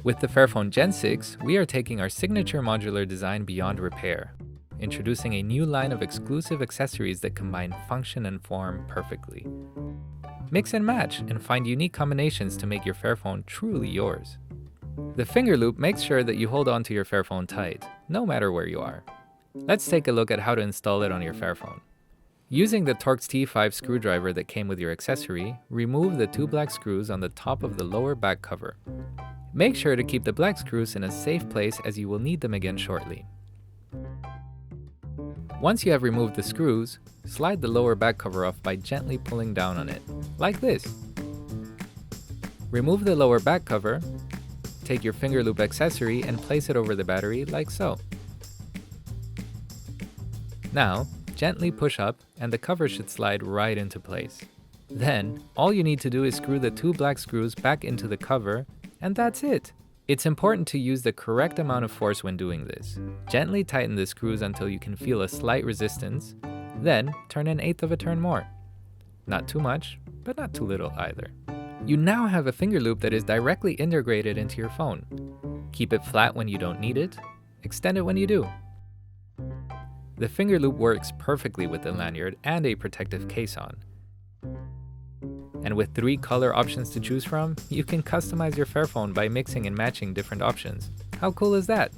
With the Fairphone Gen 6, we are taking our signature modular design beyond repair, introducing a new line of exclusive accessories that combine function and form perfectly. Mix and match and find unique combinations to make your Fairphone truly yours. The finger loop makes sure that you hold on to your Fairphone tight, no matter where you are. Let's take a look at how to install it on your Fairphone. Using the Torx T5 screwdriver that came with your accessory, remove the 2 black screws on the top of the lower back cover. Make sure to keep the black screws in a safe place as you will need them again shortly. Once you have removed the screws, slide the lower back cover off by gently pulling down on it, like this. Remove the lower back cover, take your finger loop accessory and place it over the battery like so. Now, gently push up and the cover should slide right into place. Then, all you need to do is screw the 2 black screws back into the cover, and that's it. It's important to use the correct amount of force when doing this. Gently tighten the screws until you can feel a slight resistance, then turn 1/8 of a turn more. Not too much, but not too little either. You now have a finger loop that is directly integrated into your phone. Keep it flat when you don't need it, extend it when you do. The finger loop works perfectly with the lanyard and a protective case on. And with 3 color options to choose from, you can customize your Fairphone by mixing and matching different options. How cool is that?